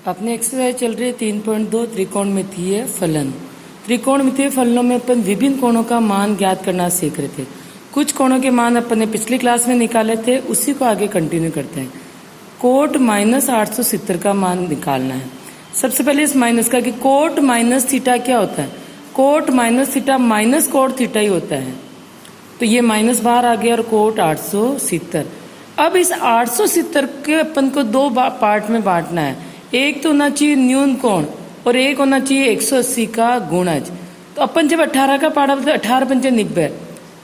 अपनी एक्सरसाइज चल रही है 3.2 त्रिकोणमितीय फलन। त्रिकोणमितीय फलनों में अपन विभिन्न कोणों का मान ज्ञात करना सीख रहे थे। कुछ कोणों के मान अपन ने पिछली क्लास में निकाले थे, उसी को आगे कंटिन्यू करते हैं। कोट -870 का मान निकालना है। सबसे पहले इस माइनस का कि कोट माइनस थीटा क्या होता है। Cot minus theta minus cot theta ही होता है, तो ये माइनस बाहर आ गया और कोट 870। अब इस 870 के अपन को दो पार्ट में बांटना है। एक तो होना चाहिए न्यून कोण और एक होना चाहिए 180 का गुणज। तो अपन जब 18 का पढ़ा तो 18 पंचे 90,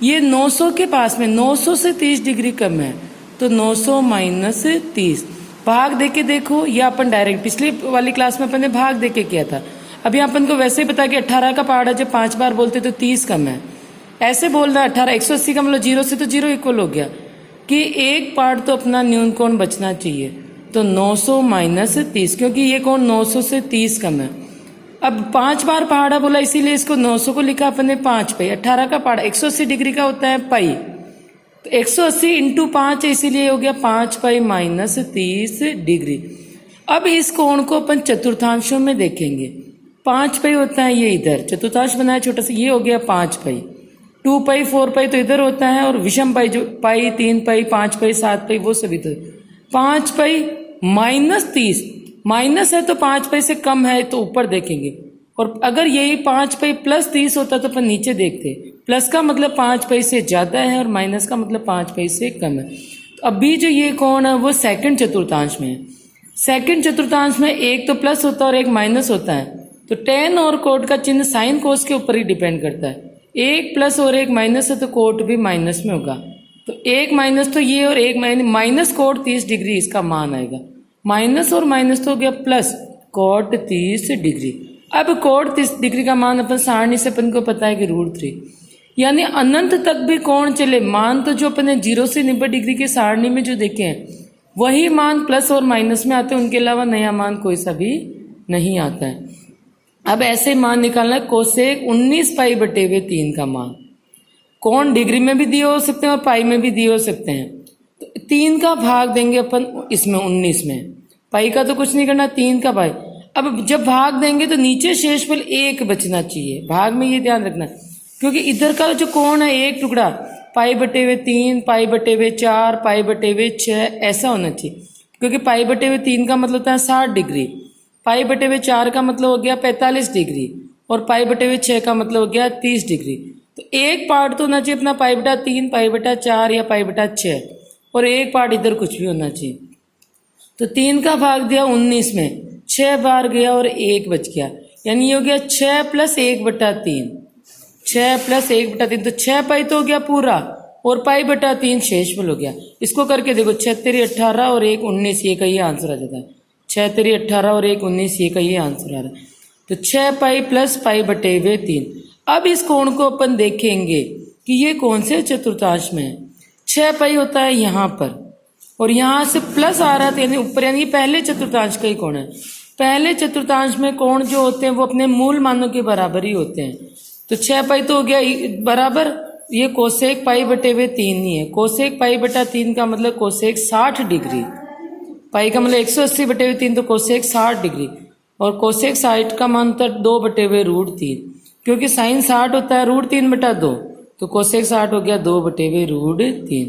ये 900 के पास में 900 से 30 डिग्री कम है, तो 900 माइनस 30 भाग देके देखो, या अपन डायरेक्ट पिछली वाली क्लास में अपन ने भाग देके किया था। अभी अपन को वैसे ही पता कि 18 का पहाड़ा जब 5 बार बोलते तो 30 कम है, ऐसे बोल रहा है 18 180 का मतलब 0 से तो 0 इक्वल हो गया कि एक पार्ट तो अपना न्यून कोण बचना चाहिए, तो 900 माइनस 30, क्योंकि ये कोण 900 से 30 कम है। अब 5 बार पहाड़ा बोला इसीलिए इसको 900 को लिखा अपन ने 5 पाई। 18 का पहाड़ा 180 डिग्री का होता है पाई, तो 180 इंटू 5 इसीलिए हो गया 5 पाई माइनस 30 डिग्री। अब इस कोण को अपन चतुर्थांशों में देखेंगे। 5 पाई होता है ये इधर, चतुर्थांश बनाया छोटा सा, ये हो गया 5 पाई। 2 पाई 4 पाई तो इधर होता है, और विषम पाई जो पाई 3 पाई 5 पाई 7 पाई वो सभी तो 5 पाई माइनस 30, माइनस है तो 5 पाई से कम है तो ऊपर देखेंगे, और अगर यही 5 पाई प्लस 30 होता तो अपन नीचे देखते। प्लस का मतलब 5 पाई से ज्यादा है और माइनस का मतलब 5 पाई से कम है। तो अभी जो ये कोण है वो सेकंड चतुर्थांश में है। सेकंड चतुर्थांश में एक तो प्लस होता है और एक माइनस होता है, तो टेन और कोट का चिन्ह साइन कोस के ऊपर ही डिपेंड करता है। एक प्लस और एक माइनस है तो कोट भी माइनस में होगा, तो एक माइनस तो ये और एक माइनस कोट 30 डिग्री इसका मान आएगा। माइनस और माइनस तो हो गया प्लस कोट 30 डिग्री। अब कोट 30 डिग्री का मान अपन सारणी से अपन को पता है कि √3, यानी अनंत तक भी कोण चले। मान तो जो अपन ने 0 से 90 डिग्री के सारणी में जो देखे हैं वही मान प्लस और माइनस में आते हैं, उनके अलावा नया मान कोई सा भी नहीं आता है। अब ऐसे मान निकालना है कोसेक 19 पाई बटे 3 का मान। कोण डिग्री में भी दिए हो सकते हैं और पाई में भी दिए हो सकते हैं, तो 3 का भाग देंगे अपन इसमें 19 में। पाई का तो कुछ नहीं करना, 3 का भाग। अब जब भाग देंगे तो नीचे शेषफल 1 बचना चाहिए। भाग में ये ध्यान रखना, क्योंकि इधर का जो कोण है एक टुकड़ा पाई बटे 3, पाई बटे 4, पाई बटे 6 ऐसा होना चाहिए, क्योंकि पाई बटे 3 का मतलब होता है 60 डिग्री, पाई बटे 4 का मतलब हो गया 45 डिग्री, और पाई बटे 6 का मतलब हो गया 30 डिग्री। तो एक पार्ट तो होना चाहिए अपना पाई बटा 3, पाई बटा 4 या पाई बटा 6, और एक पार्ट इधर कुछ भी होना चाहिए। तो 3 का भाग दिया 19 में, 6 बार गया और 1 बच गया, यानी ये हो गया 6 प्लस 1 बटा 3, 6 प्लस 1 बटा 3, तो 6 पाई तो हो गया पूरा, और पाई बटा 3 शेषफल हो गया। इसको करके देखो, 6 तेरी 18 और 1 19, ये का ये आंसर आ जाता है। 6 तेरी 18 और 1 19, ये का ये आंसर आ रहा है। तो 6 पाई प्लस पाई बटे 3। अब इस कोण को अपन देखेंगे कि ये कौन से चतुर्थांश में है। 6 पाई होता है यहाँ पर, और यहाँ से प्लस आ रहा था यानी ऊपर, यानी पहले चतुर्थांश का ही कोण है। पहले चतुर्थांश में कोण जो होते हैं वो अपने मूल मानों के बराबर ही होते हैं। तो 6 पाई तो हो गया बराबर, ये कोसेक पाई बटे 3 ही है। कोसेक पाई बटा 3 का मतलब कोसेक 60 डिग्री, पाई का मतलब 180 बटे 3, तो कोसेक 60 डिग्री, और कोसेक 60 का मान होता है 2 बटे √3, क्योंकि साइन 60 होता है √3 बटा 2, तो कोसेक 60 हो गया 2 बटे √3।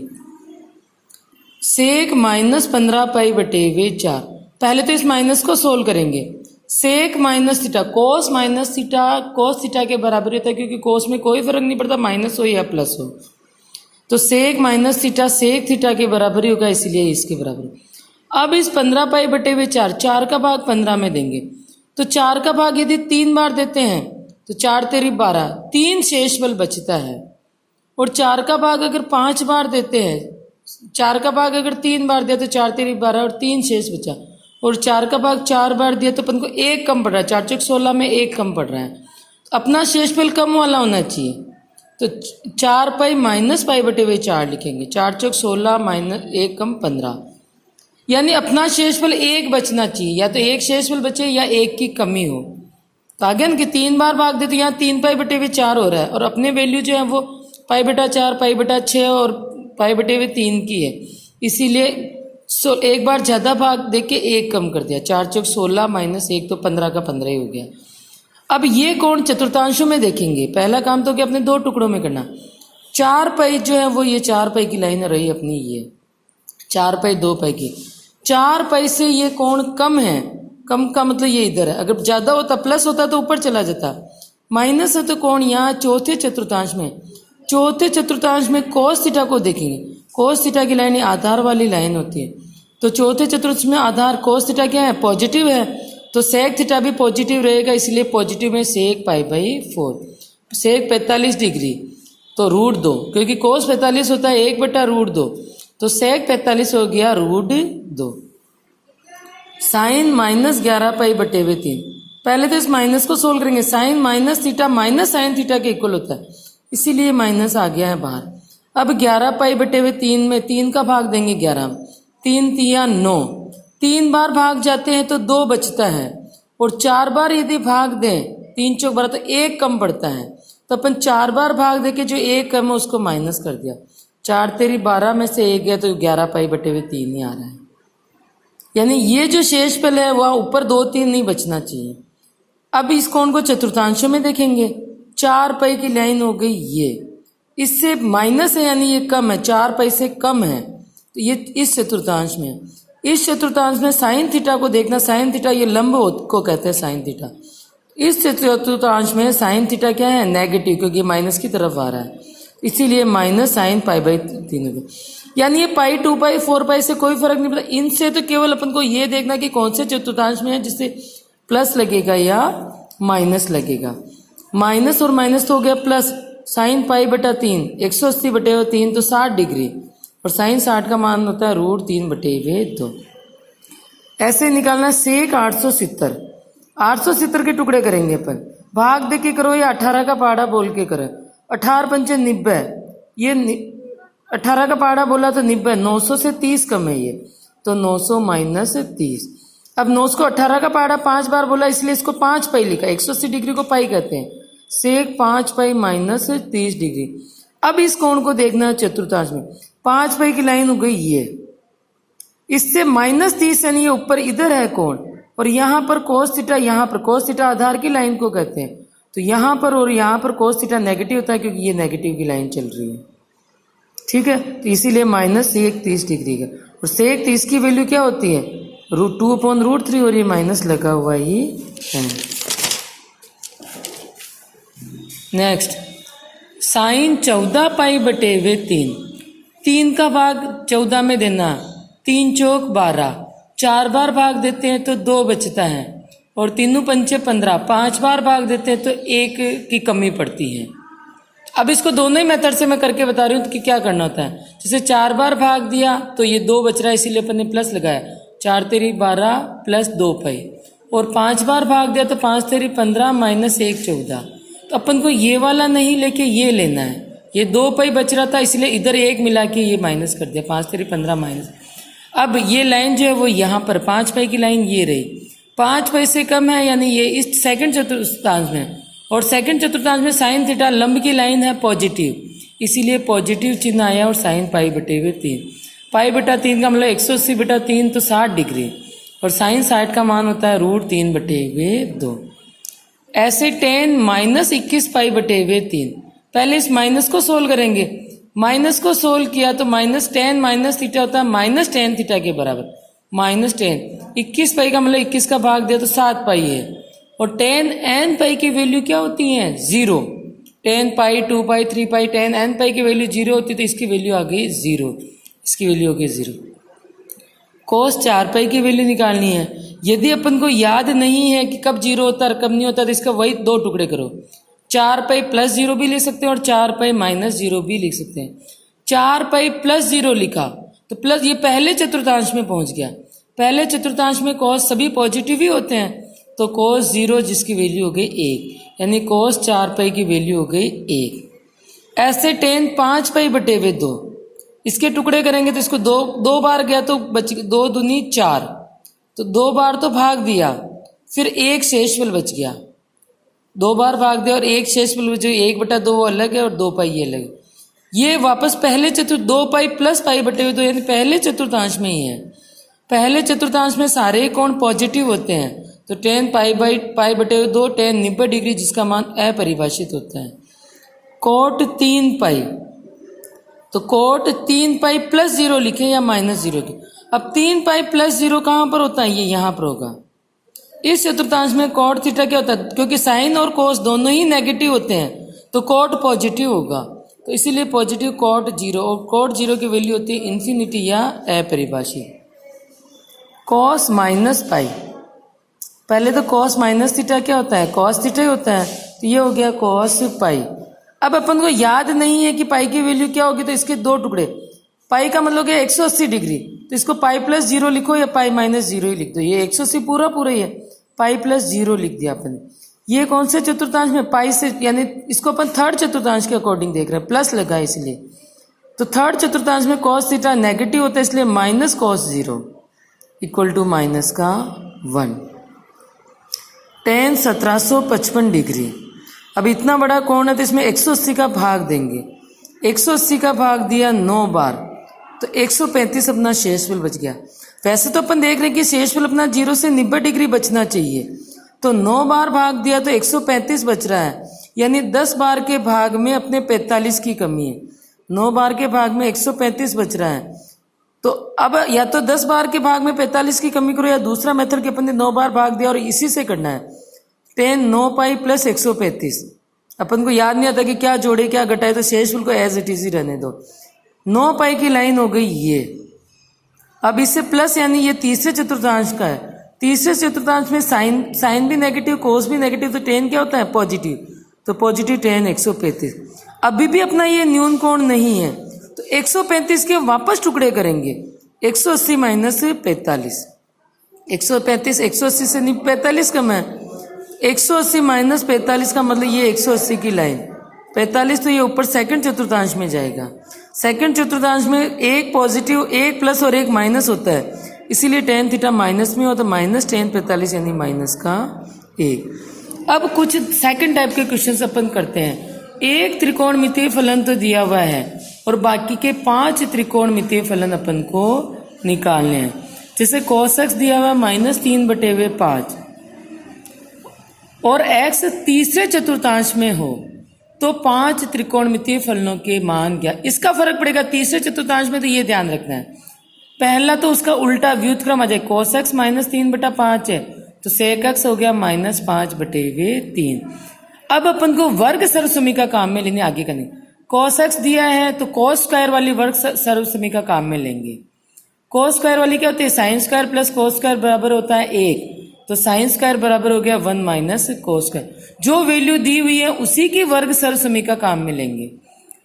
सेक -15 पाई बटे 4। पहले तो इस माइनस को सोल्व करेंगे। Sec minus theta, cos minus theta cos theta के बराबर होता है, क्योंकि कोस में कोई फर्क नहीं पड़ता माइनस हो या प्लस हो। तो sec minus theta sec theta के बराबर ही होगा, इसीलिए इसके बराबर। अब इस 15 पाई बटे 4, 4 का भाग 15 में देंगे, तो 4 का भाग यदि 3 बार देते हैं तो 4 तेरी 12, 3 शेषफल बचता है। और 4 का भाग अगर 5 बार देते हैं, 4 का भाग अगर 3 बार दिया तो 4 तेरी 12 और 3 शेष बचा, और 4 का भाग 4 बार दिया तो अपन को 1 कम पड़ रहा है, 4 चौक 16 में 1 कम पड़ रहा है। अपना शेषफल कम वाला होना चाहिए, तो 4 पाई माइनस पाई बटे 4 लिखेंगे। 4 चौक 16 माइनस 1 कम 15, यानी अपना शेषफल 1 बचना चाहिए, या तो 1 शेषफल बचे या 1 की कमी हो। तो आगे कि 3 बार भाग दे तो यहाँ 3 पाई बटे 4 हो रहा है, और अपने वैल्यू जो है वो पाई बटा 4, पाई बटा 6 और पाई बटे 3 की है, इसीलिए एक बार ज़्यादा भाग दे के एक कम कर दिया, 4 चौक 16 माइनस 1 तो 15 का 15 ही हो गया। अब ये कोण चतुर्थांशों में देखेंगे, पहला काम तो क्या अपने दो टुकड़ों में करना। 4 पाई जो है वो ये 4 पाई की लाइन रही अपनी, ये 4 पाई 2 पाई की, 4 पाई से ये कोण कम है, कम का मतलब ये इधर है, अगर ज़्यादा होता प्लस होता तो ऊपर चला जाता, माइनस है तो कोण यहाँ चौथे चतुर्थांश में, चौथे चतुर्थांश में कोस थीटा को देखेंगे। कोस थीटा की लाइन आधार वाली लाइन होती है, तो चौथे चतुर्थांश में आधार कोस थीटा क्या है, पॉजिटिव है, तो सेक थीटा भी पॉजिटिव रहेगा, इसलिए पॉजिटिव में सेक पाई बाई 4, सेक 45 डिग्री तो √2, क्योंकि कोस 45 होता है 1/√2, तो सेक 45 हो गया √2। साइन -11 पाई बटे हुए 3, पहले तो इस माइनस को सोल्व करेंगे, sine minus theta minus sine theta के इक्वल होता है, इसीलिए माइनस आ गया है बाहर। अब 11 पाई बटे हुए 3 में 3 का भाग देंगे 11, 3 तिया 9, 3 बार भाग जाते हैं तो 2 बचता है, और 4 बार यदि भाग दें 3 चौक 12 तो 1 कम पड़ता है, तो अपन 4 बार भाग दे के जो 1 कम है उसको माइनस कर दिया, 4 तेरी 12 में से 1 गया तो 11 पाई बटे हुए 3 ही आ रहा है, यानी ये जो शेषफल है वह ऊपर 2 3 नहीं बचना चाहिए। अब इस कोण को चतुर्थांशों में देखेंगे, 4 पाई की लाइन हो गई ये, इससे माइनस है यानी ये कम है, 4 पाई से कम है, तो ये इस चतुर्थांश में, इस चतुर्थांश में साइन थीटा को देखना, साइन थीटा ये लंब को कहते हैं साइन थीटा, इस चतुर्थांश में साइन थीटा क्या है, नेगेटिव, क्योंकि माइनस की तरफ आ रहा है, इसीलिए माइनस साइन पाई बाई 3 हो गया। यानी ये पाई 2 पाई 4 पाई से कोई फर्क नहीं पड़ता, इनसे तो केवल अपन को ये देखना कि कौन से चतुर्थांश में है जिससे प्लस लगेगा या माइनस लगेगा, माइनस और माइनस तो हो गया प्लस, साइन पाई बटा 3 180 बटे हुए 3 तो 60 डिग्री, और साइन 60 का मान होता है √3 बटे हुए 2। ऐसे निकालना सेक 870, 870 के टुकड़े करेंगे अपन, भाग दे के करो या 18 का पहाड़ा बोल के करें, 18 पंचे 90, ये 18 का पहाड़ा बोला तो 90, 900 से 30 कम है ये, तो 900 माइनस 30। अब 900 को 18 का पहाड़ा 5 बार बोला इसलिए इसको 5 पाई लिखा, 180 डिग्री को पाई कहते हैं, सेक 5 पाई माइनस 30 डिग्री। अब इस कोण को देखना है चतुर्थांश में, 5 पाई की लाइन हो गई ये, इससे -30 यानी ये ऊपर इधर है कोण, और यहाँ पर कोस थीटा, यहाँ पर कोस थीटा आधार की लाइन को कहते हैं, तो यहाँ पर और यहाँ पर कोस थीटा नेगेटिव होता है क्योंकि ये नेगेटिव की लाइन चल रही है, ठीक है, तो इसीलिए माइनस सेक 30 डिग्री का, और सेक 30 की वैल्यू क्या होती है, √2/√3, और ये माइनस लगा हुआ ही है। नेक्स्ट, साइन 14 पाई बटे हुए 3, 3 का भाग 14 में देना, 3 चौक 12, 4 बार भाग देते हैं तो 2 बचता है, और 3 पंचे 15, 5 बार भाग देते हैं तो 1 की कमी पड़ती है। अब इसको दोनों ही मेथड से मैं करके बता रही हूँ कि क्या करना होता है, जैसे 4 बार भाग दिया तो ये 2 बच रहा है इसीलिए अपन ने प्लस लगाया, 4 तेरी 12 प्लस 2 पाई, और 5 बार भाग दिया तो 5 तेरी 15 माइनस 1 14, तो अपन को ये वाला नहीं लेके ये लेना है, ये 2 पाई बच रहा था इसलिए इधर 1 मिला के ये माइनस कर दिया, 5 तेरी 15 माइनस। अब ये लाइन जो है वो यहाँ पर 5 पाई की लाइन ये रही, 5 पाई से कम है यानी ये इस सेकंड चतुर्थांश में, और सेकंड चतुर्थांश में साइन थीटा लंब की लाइन है पॉजिटिव, इसीलिए पॉजिटिव चिन्ह आया, और साइन पाई बटे हुए 3, पाई बटा 3 का मतलब 180 बटा 3 तो 60 डिग्री, और साइन 60 का मान होता है √3 बटे हुए 2। ऐसे tan -21 पाई बटे हुए 3, पहले इस माइनस को सोल्व करेंगे, माइनस को सोल्व किया तो -tan माइनस थीटा होता है -tan थीटा के बराबर, -tan 21 पाई का मतलब 21 का भाग दिया तो 7 पाई है, और tan n पाई की वैल्यू क्या होती है 0, tan पाई 2 पाई 3 पाई tan n पाई की वैल्यू 0 होती है, तो इसकी वैल्यू आ गई 0, इसकी वैल्यू हो गई 0। कोस 4 पाई की वैल्यू निकालनी है, यदि अपन को याद नहीं है कि कब 0 होता है कब नहीं होता तो इसका वही 2 टुकड़े करो, 4 पाई प्लस 0 भी लिख सकते हैं और 4 पाई माइनस 0 भी लिख सकते हैं। 4 पाई प्लस 0 लिखा तो प्लस, ये पहले चतुर्थांश में पहुंच गया, पहले चतुर्थांश में कोस सभी पॉजिटिव ही होते हैं, तो कोस 0 जिसकी वैल्यू हो गई 1, यानी कोस 4 पाई की वैल्यू हो गई 1। ऐसे tan 5 पाई बटे हुए 2, इसके टुकड़े करेंगे तो इसको दो बार गया तो बच 2 दूनी 4, तो 2 बार तो भाग दिया, फिर 1 शेषफल बच गया, 2 बार भाग दिया और 1 शेषफल बच गया, 1/2 वो अलग है और 2 पाई ये अलग है। ये वापस पहले दो पाई प्लस पाई बटे हुए 2 यानी पहले चतुर्थांश में ही है। पहले चतुर्थांश में सारे कोण पॉजिटिव होते हैं, तो tan पाई बटे हुए 2 tan 90 डिग्री जिसका मान अपरिभाषित होता है। कोट 3 पाई, तो कोट 3 पाई प्लस 0 लिखे या माइनस 0 लिखे। अब 3 पाई प्लस 0 कहाँ पर होता है, ये यहाँ पर होगा। इस चतुर्थांश में कोट थीटा क्या होता है, क्योंकि साइन और कोस दोनों ही नेगेटिव होते हैं तो कोट पॉजिटिव होगा, तो इसीलिए पॉजिटिव कोट 0, और कोट 0 की वैल्यू होती है इन्फिनिटी या अपरिभाषित। कॉस माइनस पाई, पहले तो कॉस माइनस थीटा क्या होता है, कॉस थीटा ही होता है, तो ये हो गया कॉस पाई। अब अपन को याद नहीं है कि पाई की वैल्यू क्या होगी, तो इसके 2 टुकड़े, पाई का मतलब है 180 डिग्री, तो इसको पाई प्लस 0 लिखो या पाई माइनस 0 ही लिख दो। ये 180 पूरा ही है, पाई प्लस 0 लिख दिया अपन। ये कौन से चतुर्थांश में, पाई से, यानी इसको अपन थर्ड चतुर्थांश के अकॉर्डिंग देख रहे हैं, प्लस लगा इसलिए। तो थर्ड चतुर्थांश में कॉस थीटा नेगेटिव होता है, इसलिए minus cos 0 equal to minus का 1। tan 1755 degree. अब इतना बड़ा कोण है तो इसमें 180 का भाग देंगे, 180 का भाग दिया 9 बार, तो 135 अपना शेषफल बच गया। वैसे तो अपन देख रहे हैं कि शेषफल अपना 0 से 90 डिग्री बचना चाहिए, तो 9 बार भाग दिया तो 135 बच रहा है, यानी 10 बार के भाग में अपने 45 की कमी है। 9 बार के भाग में 135 बच रहा है, तो अब या तो 10 बार के भाग में 45 की कमी करो, या दूसरा मेथड के अपन ने 9 बार भाग दिया और इसी से करना है। tan 9 पाई प्लस 135, अपन को याद नहीं आता कि क्या जोड़े क्या घटाए, तो शेषफल को एज इट इज ही रहने दो। 9 पाई की लाइन हो गई ये। अब इससे प्लस, यानी ये तीसरे चतुर्थांश का है, तीसरे चतुर्थांश में साइन भी नेगेटिव कोस भी नेगेटिव, तो tan क्या होता है पॉजिटिव, तो पॉजिटिव tan 135। अभी भी अपना ये न्यून कोण नहीं है, तो 135 के वापस टुकड़े करेंगे, 180 माइनस 45, 135 180 से नहीं 45 कम है, 180 माइनस 45 का मतलब ये 180 की लाइन 45, तो ये ऊपर सेकंड चतुर्थांश में जाएगा। सेकंड चतुर्थांश में एक पॉजिटिव, एक प्लस और एक माइनस होता है, इसीलिए tan थीटा माइनस में हो, तो माइनस tan 45 यानी माइनस का 1। अब कुछ सेकंड टाइप के क्वेश्चंस अपन करते हैं। एक त्रिकोणमितीय फलन तो दिया हुआ है और बाकी के 5 त्रिकोणमितीय फलन अपन को निकालने हैं। जैसे cos x दिया हुआ -3/5 और x तीसरे चतुर्थांश में हो तो 5 त्रिकोणमितीय फलनों के मान क्या, इसका फर्क पड़ेगा तीसरे चतुर्थांश में, तो ये ध्यान रखना है। पहला तो उसका उल्टा व्युत्क्रम आ जाए, cos x -3/5 है तो sec x हो गया -5/3। अब अपन को वर्ग सर्वसमीका काम में लेने आगे करनी। cos x दिया है तो cos स्क्वायर वाली वर्ग सर्वसमीका काम में लेंगे। cos स्क्वायर वाली क्या होती है, sine square plus cos square बराबर होता है 1, तो साइन स्क्वायर बराबर हो गया 1 माइनस cos स्क्वायर। जो वैल्यू दी हुई है उसी की वर्ग सर्वसमीका काम में लेंगे,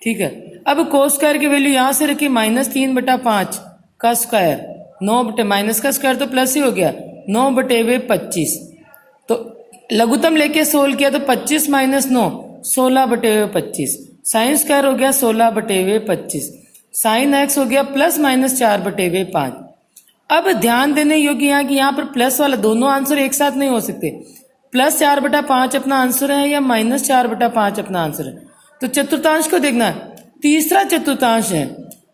ठीक है। अब cos स्क्वायर की वैल्यू यहां से रखी -3/5 का स्क्वायर, 9 बटे माइनस का स्क्वायर तो प्लस ही हो गया, 9/25, तो लघुत्तम लेके सोल्व किया तो 25 माइनस 9 16/25, साइन स्क्वायर हो गया 16/25, साइन एक्स हो गया प्लस माइनस 4/5। अब ध्यान देने योग्य यहाँ कि यहाँ पर प्लस वाला दोनों आंसर एक साथ नहीं हो सकते, +4/5 अपना आंसर है या -4/5 अपना आंसर है। तो चतुर्थांश को देखना है, तीसरा चतुर्थांश है,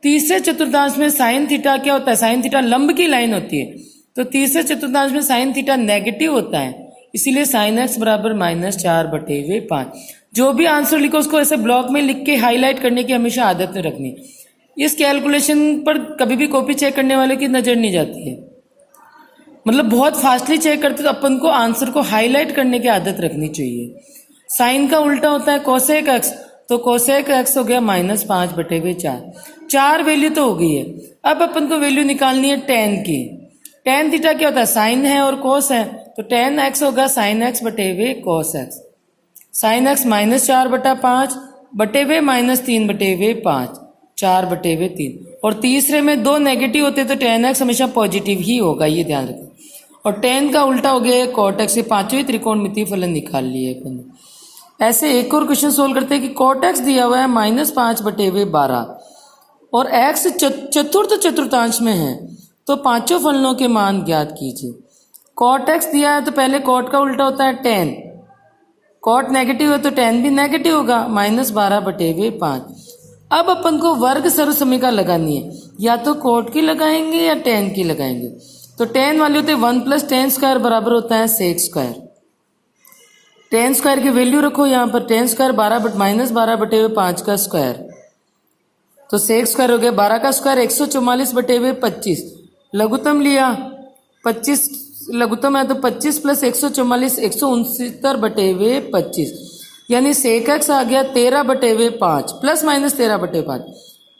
तीसरे चतुर्थांश में साइन थीटा क्या होता है, साइन थीटा लंब की लाइन होती है, तो तीसरे चतुर्थांश में साइन थीटा नेगेटिव होता है, इसीलिए साइन एक्स बराबर -4/5। जो भी आंसर लिखो उसको ऐसे ब्लॉक में लिख के हाईलाइट करने की हमेशा आदत में रखनी। इस कैलकुलेशन पर कभी भी कॉपी चेक करने वाले की नजर नहीं जाती है, मतलब बहुत फास्टली चेक करते तो अपन को आंसर को हाईलाइट करने की आदत रखनी चाहिए। साइन का उल्टा होता है कोसेक एक्स, तो कोसेक एक्स हो गया -5/4। 4 वैल्यू तो हो गई है। अब अपन को वैल्यू निकालनी है tan की। tan थीटा क्या होता है, साइन है और कोस है, तो tan x होगा sin x बटेवे cos x। Sine x -4/5 बटेवे -3/5, 4/3। और तीसरे में 2 नेगेटिव होते तो tan x हमेशा पॉजिटिव ही होगा, ये ध्यान रखना। और tan का उल्टा हो गया cot x। ये 5वें त्रिकोणमितीय फलन निकाल लिए अपन। ऐसे एक और क्वेश्चन सोल्व करते हैं कि cot x दिया हुआ है -5/12 और x चतुर्थ चतुर्थांश में है, तो पांचों फलनों के मान ज्ञात कीजिए। cot x दिया है तो पहले cot का उल्टा होता है tan, cot नेगेटिव है तो tan भी नेगेटिव होगा, -12/5। अब अपन को वर्ग सर्वसमीका लगानी है, या तो कोट की लगाएंगे या टेन की लगाएंगे। तो टेन वाले होते हैं 1 + tan स्क्वायर बराबर होता है सेक स्क्वायर। टेन स्क्वायर की वैल्यू रखो यहाँ पर, टेन स्क्वायर 12 - 5 का स्क्वायर, तो सेक स्क्वायर हो गया 12 का स्क्वायर 144/25। लघुत्तम लिया 25, लघुत्तम है तो 25 + 144 169/25, यानी सेक एक्स आ गया 13/5 ± 13/5।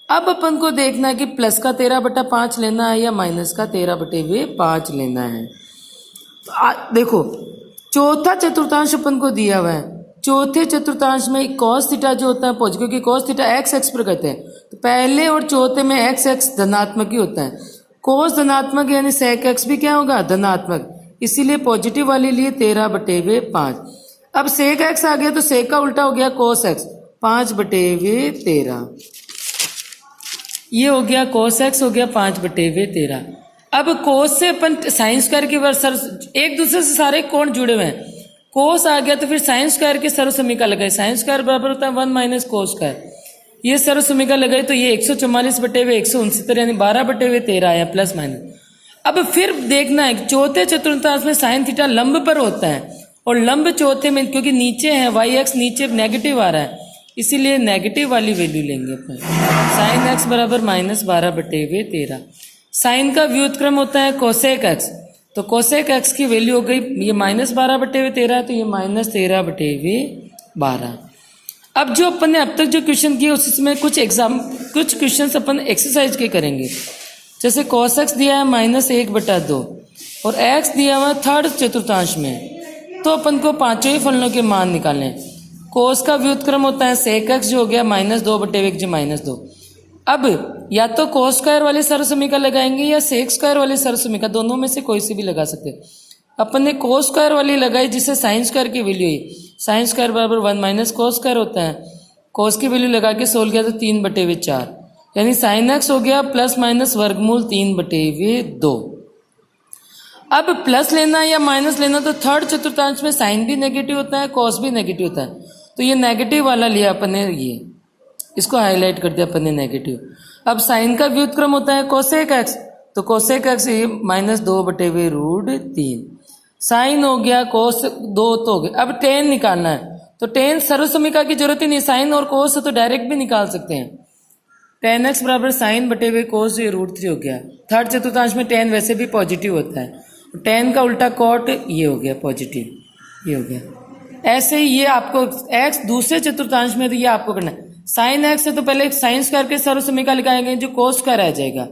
अब अपन को देखना है कि प्लस का 13/5 लेना है या माइनस का 13/5 लेना है। देखो चौथा चतुर्थांश अपन को दिया हुआ है, चौथे चतुर्थांश में cos थीटा जो होता है पॉजिटिव, क्योंकि cos थीटा x पर करते हैं, तो पहले और चौथे में x धनात्मक ही होता है। cos धनात्मक यानी sec x भी क्या होगा, धनात्मक, इसीलिए पॉजिटिव वाले लिए 13/5। अब sec x आ गया तो sec का उल्टा हो गया cos x 5/13, ये हो गया cos x हो गया 5/13। अब cos से अपन साइन स्क्वायर की सर एक दूसरे से सारे कोण जुड़े हुए हैं, cos आ गया तो फिर साइन स्क्वायर की सर्वसमीका लगाए, साइन स्क्वायर बराबर होता है 1 - cos स्क्वायर, ये सर्वसमीका लगाई तो ये 144/169 यानी 12/13 आया प्लस माइनस। अब फिर देखना है चौथे चतुर्थांश में साइन थीटा लंब पर होता है, और लंब चौथे में क्योंकि नीचे है y(x) नीचे नेगेटिव आ रहा है, इसीलिए नेगेटिव वाली वैल्यू लेंगे अपन, साइन x बराबर -12/13। साइन का व्युत्क्रम होता है कोसेक x, तो कोसेक x की वैल्यू हो गई ये -12/13, तो ये -13/12। अब जो अपन ने अब तक जो क्वेश्चन किए उसमें कुछ क्वेश्चन अपन एक्सरसाइज के करेंगे। जैसे cos x दिया है -1/2 और x दिया हुआ थर्ड चतुर्थांश में, तो अपन को पांचों ही फलनों के मान निकालने। cos का व्युत्क्रम होता है sec x जो हो गया -2/1 -2। अब या तो cos स्क्वायर वाले सर्वसमीका लगाएंगे या sec स्क्वायर वाले सर्वसमीका, दोनों में से कोई सी भी लगा सकते हैं। अपन ने cos स्क्वायर वाली लगाई जिससे साइन स्क्वायर की वैल्यू है, साइन स्क्वायर बराबर 1 - cos स्क्वायर होता है, cos की वैल्यू लगा के सोल्व किया तो 3/4, यानी साइन x हो गया ± वर्गमूल 3/2। अब प्लस लेना या माइनस लेना, तो थर्ड चतुर्थांश में साइन भी नेगेटिव होता है cos भी नेगेटिव होता है, तो ये नेगेटिव वाला लिया अपन ने, ये इसको हाईलाइट कर दिया अपन ने नेगेटिव। अब साइन का व्युत्क्रम होता है कोसेक x, तो कोसेक x ये -2/√3, साइन हो गया cos 2 तो हो गया। अब टेन निकालना है, तो टेन सर्वसमीका की जरूरत ही नहीं, साइन और cos से तो डायरेक्ट भी निकाल सकते हैं। tan x बराबर sin/cos ये √3 हो गया। थर्ड चतुर्थांश में टेन वैसे भी पॉजिटिव होता है, टेन का उल्टा कॉट ये हो गया पॉजिटिव, ये हो गया। ऐसे ही ये आपको x दूसरे चतुर्थांश में, तो ये आपको करना है। साइन x से तो पहले साइन स्क्वायर के सर्वसमीका लगाएंगे जो cos स्क्वायर आ जाएगा,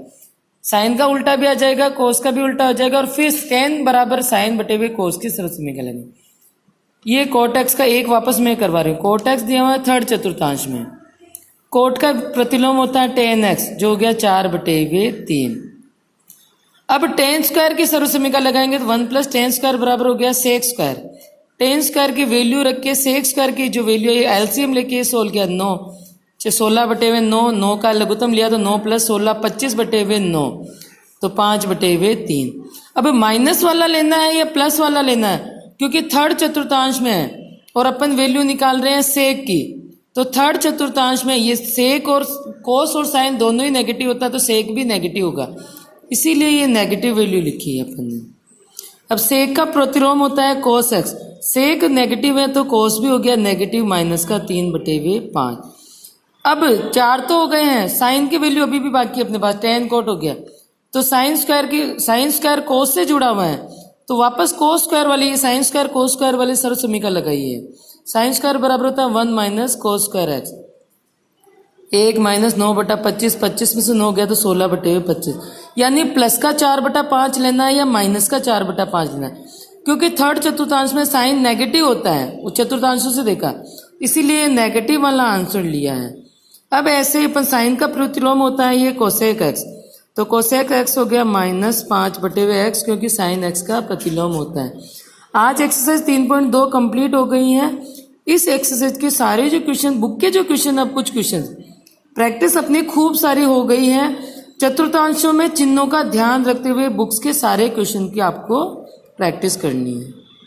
साइन का उल्टा भी आ जाएगा cos का भी उल्टा हो जाएगा, और फिर tan बराबर sin/cos की सर्वसमीका लगेंगे। ये cot x का एक वापस मैं करवा रही हूँ, cot x दिया हुआ है थर्ड चतुर्थांश में, cot का प्रतिलोम होता है tan x जो हो गया 4/3। अब tan स्क्वायर की सर्वसमीका लगाएंगे तो 1 + tan स्क्वायर बराबर हो गया sec स्क्वायर। tan स्क्वायर की वैल्यू रख के sec स्क्वायर की जो वैल्यू है एलसीएम लेके सोल्व किया, 9 16/9, 9 का लघुत्तम लिया तो 9 + 16 25/9, तो 5/3। अब माइनस वाला लेना है या प्लस वाला लेना है, क्योंकि थर्ड चतुर्थांश में है और अपन वैल्यू निकाल रहे हैं सेक की, तो थर्ड चतुर्थांश में ये सेक और कोस और साइन दोनों ही नेगेटिव होता है, तो सेक भी नेगेटिव होगा, इसीलिए ये नेगेटिव वैल्यू लिखी है अपन ने। अब सेक का प्रतिलोम होता है cos x, सेक नेगेटिव है तो cos भी हो गया नेगेटिव -3/5। अब 4 तो हो गए हैं, साइन की वैल्यू अभी भी बाकी है अपने पास, tan cot हो गया, तो साइन स्क्वायर cos से जुड़ा हुआ है, तो वापस cos स्क्वायर वाली ये साइन स्क्वायर cos स्क्वायर वाली सर्वसमीका लगाइए। साइन स्क्वायर बराबर होता है 1 - cos स्क्वायर x, 1 - 9/25, 25 में से 9 गया तो 16/25, यानी प्लस का 4/5 लेना है या माइनस का 4/5 लेना है, क्योंकि थर्ड चतुर्थांश में साइन नेगेटिव होता है, वो चतुर्थांशों से देखा, इसीलिए नेगेटिव वाला आंसर लिया है। अब ऐसे ही अपन साइन का प्रतिलोम होता है ये कोसेक x, तो कोसेक x हो गया -5/x, क्योंकि साइन x का प्रतिलोम होता है। आज एक्सरसाइज 3.2 कंप्लीट हो गई है। इस एक्सरसाइज के सारे जो क्वेश्चन बुक के जो क्वेश्चन, अब कुछ क्वेश्चन प्रैक्टिस अपनी खूब सारी हो गई है। चतुर्थांशों में चिन्हों का ध्यान रखते हुए बुक्स के सारे क्वेश्चन की आपको प्रैक्टिस करनी है।